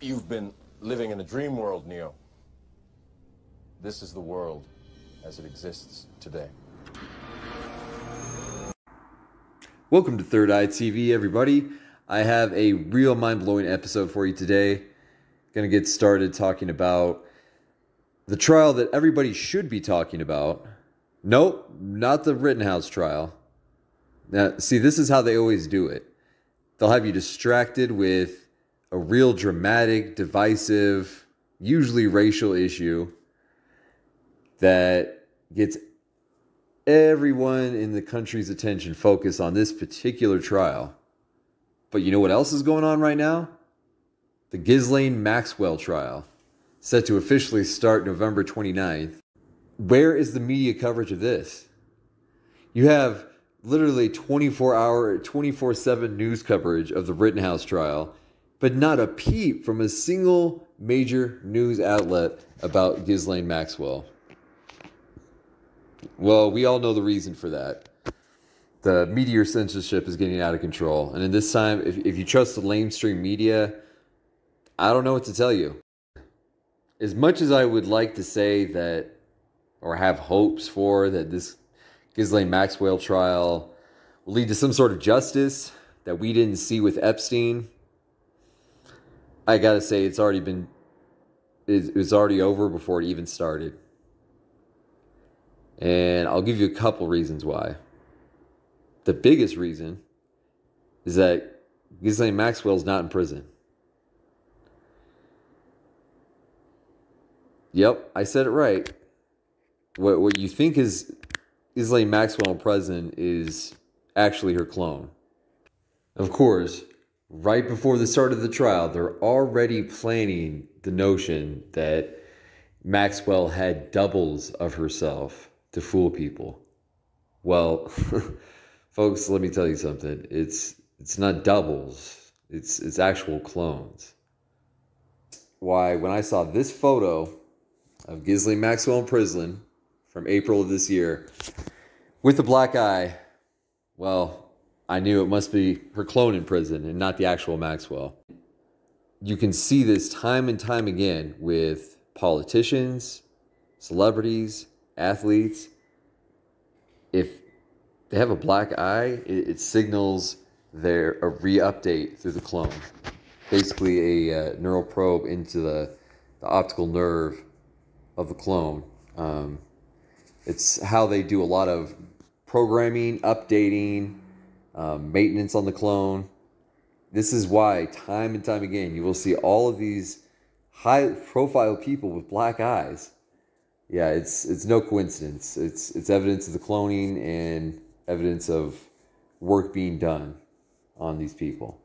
You've been living in a dream world, Neo. This is the world as it exists today. Welcome to Third Eye TV, everybody. I have a real mind-blowing episode for you today. Gonna get started talking about the trial that everybody should be talking about. Nope, not the Rittenhouse trial. Now, see, this is how they always do it. They'll have you distracted with a real dramatic, divisive, usually racial issue that gets everyone in the country's attention focused on this particular trial. But you know what else is going on right now? The Ghislaine Maxwell trial, set to officially start November 29th. Where is the media coverage of this? You have literally 24/7 news coverage of the Rittenhouse trial, but not a peep from a single major news outlet about Ghislaine Maxwell. Well, we all know the reason for that. The media censorship is getting out of control. And in this time, if you trust the lamestream media, I don't know what to tell you. As much as I would like to say that, or have hopes for, that this Ghislaine Maxwell trial will lead to some sort of justice that we didn't see with Epstein, I gotta say it's already over before it even started. And I'll give you a couple reasons why. The biggest reason is that Ghislaine Maxwell's not in prison. Yep, I said it right. What you think is Ghislaine Maxwell in prison is actually her clone. Of course, right before the start of the trial, they're already planning the notion that Maxwell had doubles of herself to fool people. Well, folks, let me tell you something. It's not doubles. It's actual clones. Why, when I saw this photo of Ghislaine Maxwell in prison from April of this year with a black eye, well, I knew it must be her clone in prison and not the actual Maxwell. You can see this time and time again with politicians, celebrities, athletes. If they have a black eye, it signals a re-update through the clone. Basically a neural probe into the optical nerve of the clone. It's how they do a lot of programming, updating, maintenance on the clone. This is why time and time again you will see all of these high-profile people with black eyes. Yeah, it's no coincidence. It's evidence of the cloning and evidence of work being done on these people.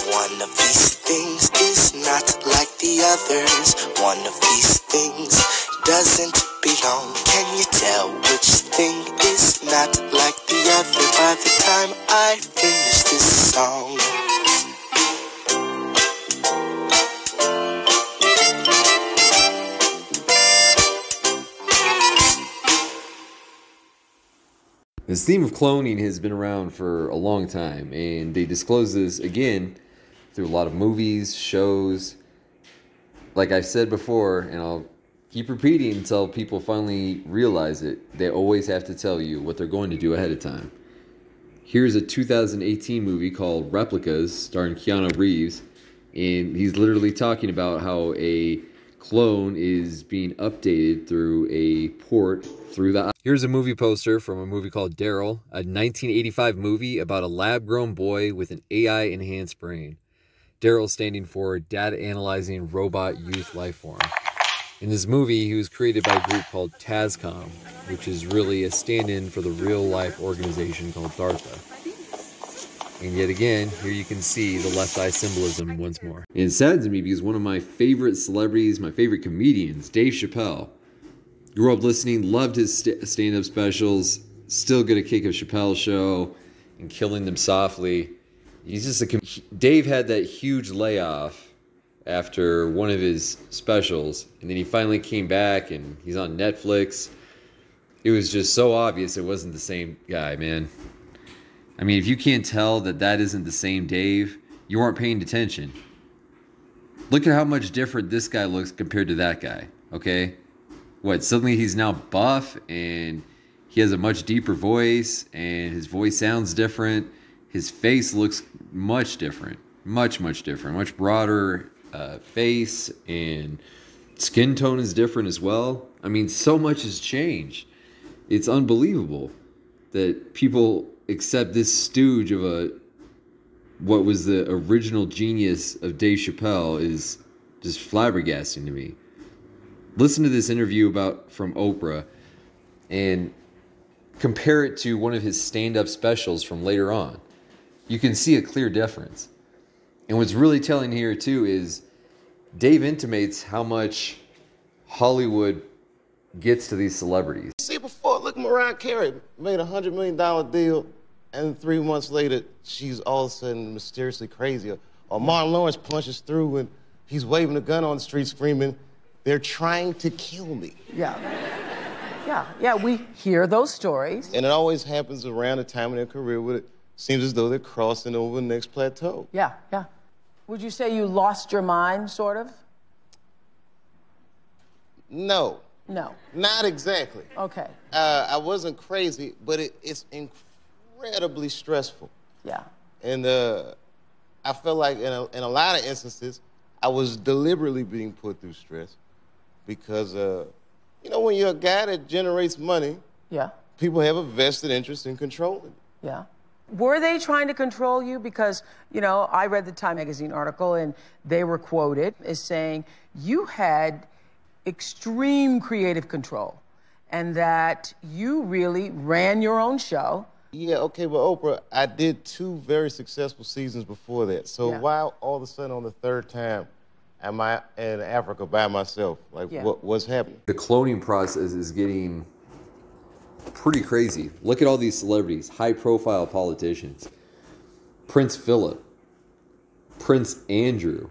One of these things is not like the others. One of these things doesn't belong. Can you tell which thing is not like the other by the time I finish this song? This theme of cloning has been around for a long time, and they disclose this again through a lot of movies, shows. Like I've said before, and I'll keep repeating until people finally realize it, they always have to tell you what they're going to do ahead of time. Here's a 2018 movie called Replicas, starring Keanu Reeves, and he's literally talking about how a clone is being updated through a port through the eye. Here's a movie poster from a movie called Daryl, a 1985 movie about a lab-grown boy with an AI-enhanced brain. Daryl standing for Data Analyzing Robot Youth Lifeform. In this movie, he was created by a group called TASCOM, which is really a stand-in for the real-life organization called DARPA. And yet again, here you can see the left eye symbolism once more. And it saddens me because one of my favorite celebrities, my favorite comedians, Dave Chappelle, grew up listening, loved his stand-up specials, still get a kick of Chappelle's show and Killing Them Softly. He's just Dave had that huge layoff after one of his specials, and then he finally came back and he's on Netflix. It was just so obvious it wasn't the same guy, man. I mean, if you can't tell that that isn't the same Dave, you aren't paying attention. Look at how much different this guy looks compared to that guy, okay? What, suddenly he's now buff and he has a much deeper voice and his voice sounds different. His face looks much different, much different, much broader face, and skin tone is different as well. I mean, so much has changed. It's unbelievable that people accept this stooge of what was the original genius of Dave Chappelle is just flabbergasting to me. Listen to this interview from Oprah and compare it to one of his stand-up specials from later on. You can see a clear difference. And what's really telling here too is Dave intimates how much Hollywood gets to these celebrities. See, before, look, Mariah Carey made a $100 million deal, and 3 months later, she's all of a sudden mysteriously crazy. Or Martin Lawrence punches through and he's waving a gun on the street screaming, "They're trying to kill me." Yeah, we hear those stories. And it always happens around the time in their career where it seems as though they're crossing over the next plateau. Yeah. Would you say you lost your mind, sort of? No. No. Not exactly. Okay. I wasn't crazy, but it's incredibly stressful. Yeah. And I felt like in a lot of instances, I was deliberately being put through stress because, you know, when you're a guy that generates money, Yeah. people have a vested interest in controlling it. Yeah. Were they trying to control you? Because, you know, I read the Time magazine article and they were quoted as saying you had extreme creative control and that you really ran your own show. Yeah, okay, but Oprah, I did 2 very successful seasons before that. So Yeah. why all of a sudden on the 3rd time am I in Africa by myself? Like, Yeah. what's happening? The cloning process is getting pretty crazy. Look at all these celebrities, high-profile politicians. Prince Philip, Prince Andrew,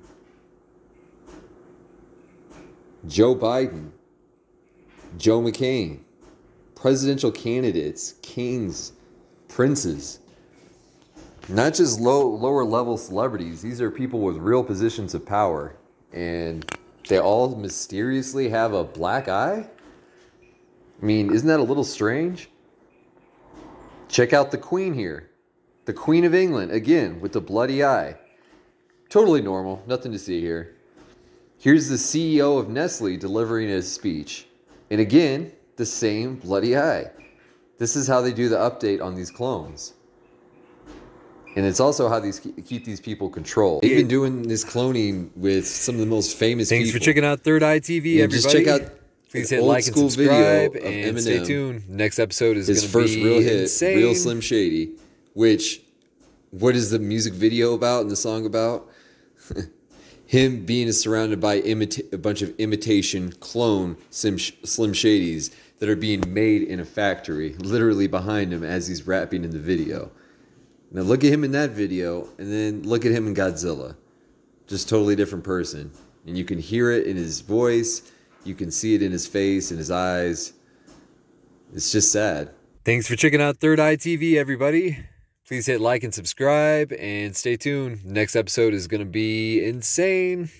Joe Biden, Joe McCain, presidential candidates, kings, princes. Not just lower level celebrities. These are people with real positions of power. And they all mysteriously have a black eye? I mean, isn't that a little strange? Check out the Queen here. The Queen of England, again, with the bloody eye. Totally normal. Nothing to see here. Here's the CEO of Nestle delivering a speech. And again, the same bloody eye. This is how they do the update on these clones. And it's also how these keep these people controlled. They've been doing this cloning with some of the most famous people. Thanks for checking out Third Eye TV, everybody. Just check out Please hit like and subscribe, and Eminem. stay tuned. Next episode is going to be his first real hit, insane. Real Slim Shady, which, what is the music video about and the song about? Him being surrounded by a bunch of imitation clone Slim Shadys that are being made in a factory, literally behind him as he's rapping in the video. Now look at him in that video, and then look at him in Godzilla. Just totally different person. And you can hear it in his voice, you can see it in his face, in his eyes. It's just sad. Thanks for checking out Third Eye TV, everybody. Please hit like and subscribe, and stay tuned. Next episode is going to be insane.